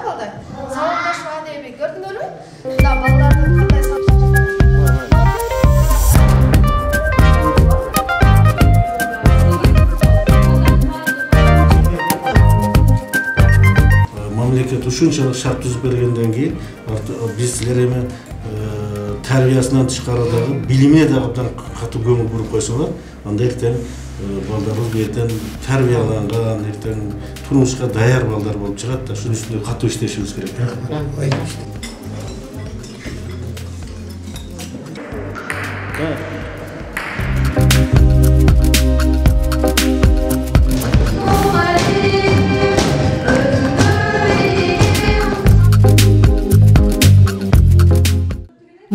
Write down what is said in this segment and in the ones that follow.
балдар. Сабақташып адайбек көрдіңдер ме? Мында балдардың қандай мамлекет ушунчалык шарт түзүп бергенден кийин биздер эми тарбиясынан тышкары дагы билимине дагы абдан катуу көңүл буруп койсоңор, анда эртең балдарыбыз эртең тарбияланган, эртең турмушка даяр балдар болуп чыгат да, ушунун үстүндө катуу иштешибиз керек.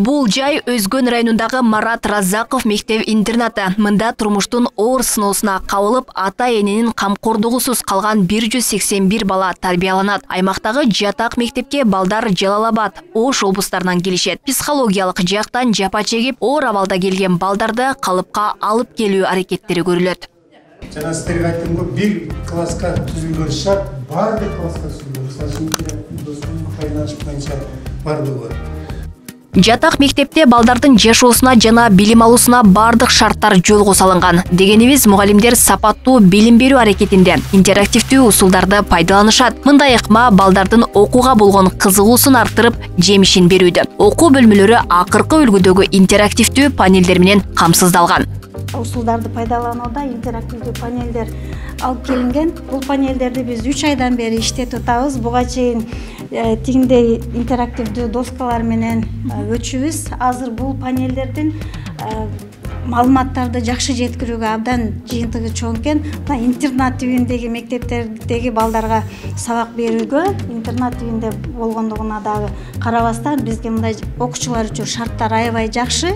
Бул жай Өзгөн районундагы Марат Разаков мектеп-интернаты. Мында турмуштун оор сыноосуна кабылып, ата-эненин камкордугусуз калган 181 бала тарбияланат. Аймактагы жатак мектепке балдар Жалал-Абад, Ош облустарынан келишет. Психологиялык жактан жапа чегип, оор абалда келген балдарды калыпка алып келүү аракеттери көрүлөт. Жана сиздерге айттым го, бир класска түзүлгөн шарт баардык класска түзүлгөн. Бардыгы. Жатак мектепте балдардын жашоосуна жана билим алуусуна бардык шарттар жолго салынган. Дегенибиз, мугалимдер сапаттуу билим берүү аракетинде интерактивдүү усулдарды пайдаланышат. Мындай ыкма балдардын окууга болгон кызыгуусун арттырып, жемишин берүүдө. Окуу бөлмөлөрү акыркы үлгүдөгү интерактивдүү панелдер менен камсыздалган. Усулдарды пайдаланууда интерактивдүү панелдер алып келинген. Бул панелдерди биз 3 айдан бери иштетип атабыз. Буга чейин тигиндей интерактивдүү доскалар менен өчүбүз. Азыр бул панелдердин маалыматтарды жакшы жеткирүүгө абдан жыйынтыгы чоң экен. Интернат тибиндеги мектептердеги балдарга сабак берүүгө интернат тибинде болгондугуна дагы карабастан бизге мындай окуучулар үчүн шарттар аябай жакшы.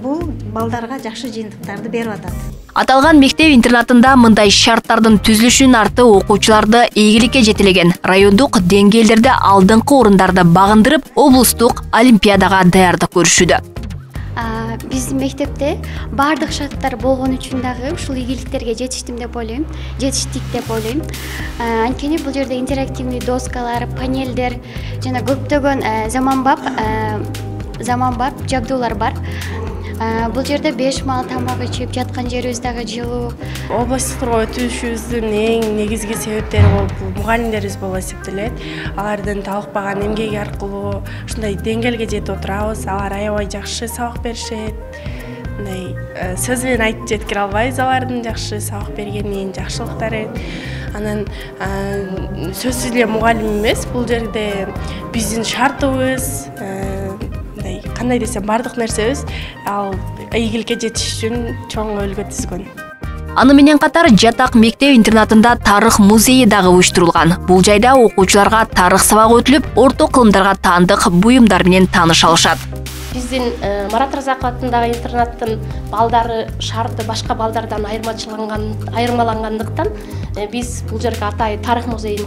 Бул балдарга жакшы жыйынтыктарды берип атат. Аталган мектеп-интернатында мындай шарттардын түзүлүшүнүн арты окуучуларды ийгиликке жетелеген. Райондук деңгээлдерде алдыңкы орундарды багындырып, облустук олимпиадага даярдык көрүшүүдө. Биздин мектепте бардык шарттар болгон үчүн дагы ушул ийгиликтерге жетиштим деп ойлойм, жетиштик деп ойлойм. Анткени бул жерде интерактивдүү доскалар, панелдер жана көптөгөн заманбап жабдуулар бар. Бул жерде 5 маал тамак ичип жаткан жерибиз дагы жылуу. Областтыкка өтүшүбүздүн эң негизги себептери бул мугалимдерибиз болуп эсептелет. Алардын талыкпаган эмгеги аркылуу ушундай деңгээлге жетип отурабыз. Алар аябай жакшы сабак беришет. Мындай сөз менен айтып жеткире албайбыз алардын жакшы сабак бергенин, жакшылыктарын. Анан сөзсүз эле мугалим эмес, бул жерде биздин шартыбыз, кандай десем, бардык нерсебиз ал ийгиликке жетиш үчүн чоң өлгө түзгөн. Аны менен катар жатак мектеп-интернатында тарых музейи дагы уюштурулган. Бул жайда окуучуларга тарых сабагы өтүлүп, орто кылымдарга таандык буюмдар менен тааныша алышат. Биздин Марат Разаков атындагы интернаттын балдары шарты башка балдардан айырмалангандыктан биз бул жерге атай тарых музейин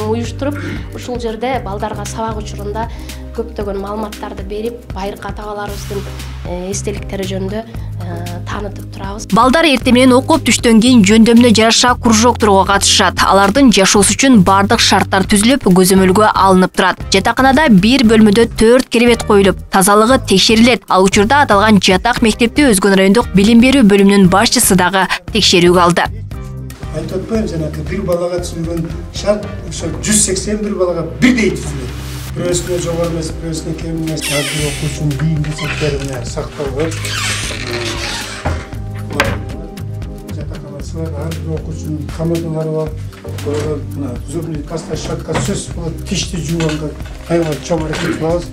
уюштуруп, ушул жерде балдарга сабак учурунда көптөгөн маалыматтарды берип, байыркы ата-бабаларыбыздын эстеликтери жөнүндө таанытып турабыз. Балдар эртең менен окуп түштөн кийин жөндөмүнө жараша кружокторго катышат. Алардын жашоосу үчүн бардык шарттар түзүлүп, көзөмөлгө алынып турат. Жатаканада бир бөлмөдө 4 керебет коюлуп, тазалыгы текшерилет. Ал учурда аталган жатак мектепти Өзгөн райондук билим берүү бөлүмүнүн башчысы дагы текшерүүгө алды. Айтып атпайм, жанагы бир балага түзүлгөн шарт ошо 181 балага бирдей түзүлөт. Бирөөсүнө жогору эмес, бирөөсүнө кем эмес, ар бир окуучунун бийим кесептерине сакталган. Жатаканасы бар, ар бир окуучунун комодалары бар. Мына зубный паста, щетка, сөз болот, тишти жууганга аябай чоң аракет кылабыз.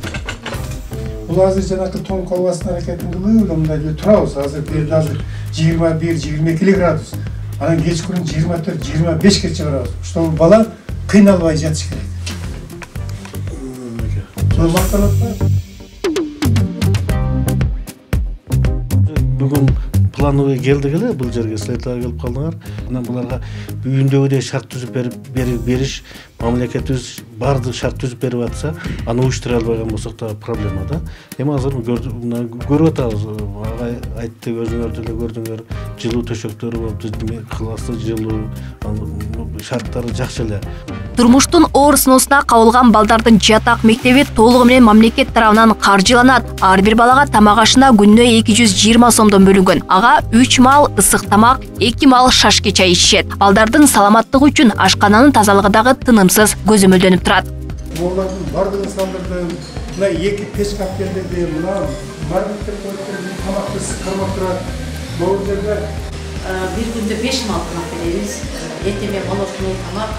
Бул азыр жанакы тоң колбасын аракетин кылып, мындай эле турабыз. Азыр бир азыр 21-22 градус. Анан кечкүрүн 24-25ке чыгарабыз. Ошол бала кыйналбай жатыш керек. Бүгүн плановый келдик эле бул жерге, силерге келип калдыңар. Анан буларга үйүндөгүдөй шарт түзүп бериш, мамлекетибиз бардык шарт түзүп берип атса, аны уюштура албаган болсок да проблема да. Эми азыр көрүп атабыз, айтты, өзүңөр деле көрдүңөр, жылуу төшөктөрү болуп, классы жылуу, шарттары жакшы эле. Турмуштун оор сыноосуна кабылган балдардын жатак мектеби толугу менен мамлекет тарабынан каржыланат. Ар бир балага тамак ашына күнүнө 220 сомдон бөлүнгөн. Ага 3 маал ысык тамак, 2 маал шашки чай ичишет. Балдардын саламаттыгы үчүн ашкананын тазалыгы дагы тынымсыз көзөмөлдөнүп турат. Олардың бардығын салдырды, мына 2 пешкап келдерді, мына мармиттер қойыптыр, тамақты сықырмап тұрады. Бұл жерде bir günde 5 mal tamam veririz. Eteme molotunu tamam,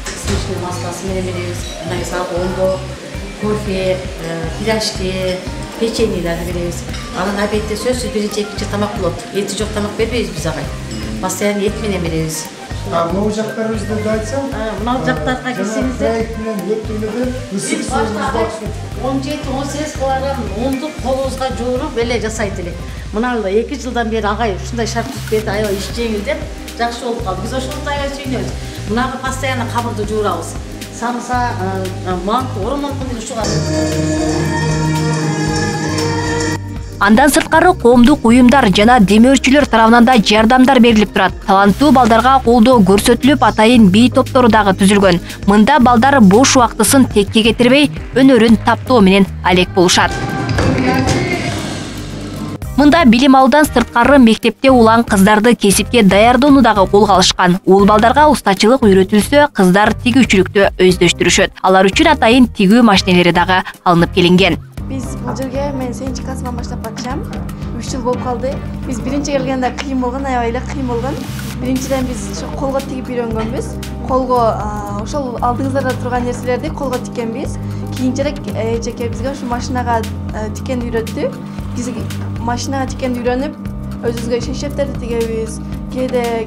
смешной масласы менен беребиз. Мына саат 10-до кофе, пирожки, печеньелерди беребиз. Анан обедте сөзсүз биринчи экинчи тамак болот. Эти жок тамак бербейбиз биз агай. Постоянно эт менен беребиз. Мынау жақтарыңызды да айтсам, Мынау жактарга келсеңиздер, 17-18 кылган унду колубузга жууруп эле жасайт элек. Мына 2 жылдан бери агай ушундай шарт түзүп берди, аябай иш жеңил деп жакшы болуп калды. Биз ошондой аябай сүйүнөбүз. Мынагы постоянно кабырды жуурабыз. Самса, манты, ормонкун ушуга. Андан сырткары коомдук уюмдар жана демөөрчүлөр тарабынан да жардамдар берилип турат. Таланттуу балдарга колдоо көрсөтүлүп, атайын бий топтору дагы түзүлгөн. Мында балдар бош убактысын текке кетирбей, өнөрүн таптоо менен алек болушат. Мында билим алуудан сырткары мектепте улан кыздарды кесипке даярдоону дагы колго алышкан. Уул балдарга устачылык үйрөтүлсө, кыздар тигүүчүлүктү өздөштүрүшөт. Алар үчүн атайын тигүү машинелери дагы алынып келинген. Biz bu жерге мен 7 классыман баштап батышам. 3 жыл болуп калды. Biz биринчи келгенде кыйын болгон, аябай эле кыйын болгон. Биринчиден биз колго тигип үйрөнгөнбүз. Колго ошол алдыңыздарда турган нерселерди колго тиккенбиз. Кийинчерээк эжеке бизге ушу машинага тиккенди үйрөттү. Биз машинага тиккенди үйрөнүп, өзүбүзгө шешептерди тигебиз. Кээде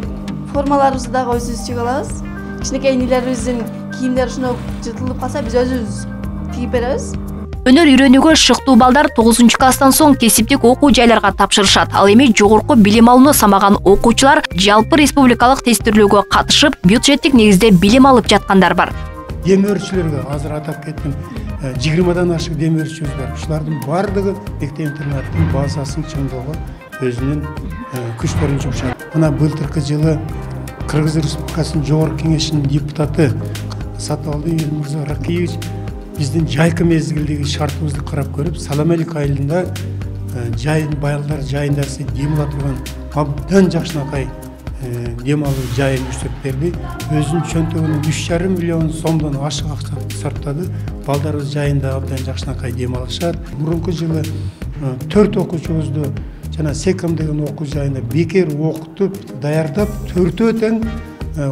формаларыбызды дагы өзүбүз тигип алабыз. Кичинекей инилерибиздин кийимдери ушуну жыртылып калса, биз өзүбүз тигип беребиз. Өнөр үйрөнүүгө шыктуу балдар 9-класстан соң кесиптик окуу жайларга тапшырышат. Ал эми жогорку билим алууну самаган окуучулар жалпы республикалык тестирлөөгө катышып, бюджеттик негизде билим алып жаткандар бар. Демөөрчүлөргө азыр атап кеттим, 20-дан ашык демөөрчүбүз бар. Ушулардын бардыгы мектеп-интернаттын базасын чыңдоого өзүнүн күчтөрүн жумшат. Мына былтыркы жылы Кыргыз Республикасынын Жогорку Кеңешинин депутаты Сатыбалды Элмурза Ракиевич биздин жайкы мезгилдеги шартыбызды карап көрүп, Саламалик айылында жайын балдар жайында дем ала турган абдан жакшынакай дем алуу жайын өчтүрүп берди. Өзүнүн чөнтөгүнөн 3,5 миллион сомдон ашык акча сарптады. Балдарыбыз жайында абдан жакшынакай дем алышат. Мурунку жылы 4 окуучубузду жана Секом деген окуу жайына бекер окутуп, даярдап, 4 тең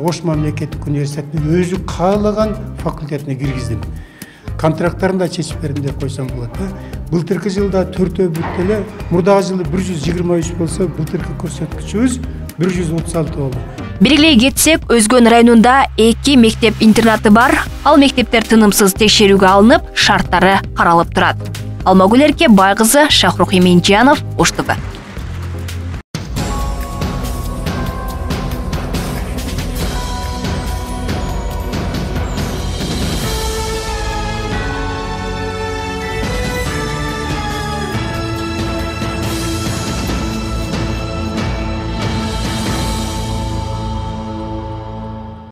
Ош мамлекеттик университетинин өзү каалаган факультетине киргиздим. Контракттарын да чечип бердим деп койсом болот. Былтыркы жылда 4 бүттү эле, мурдагы жылы 123 болсо, былтыркы көрсөткүчүбүз 136 болду. Белгилей кетсек, Өзгөн районунда 2 мектеп-интернаты бар. Ал мектептер тынымсыз текшерүүгө алынып, шарттары каралып турат. Алмагүл Эрке Байгызы, Шахрух Иминжанов, Ош ТВ.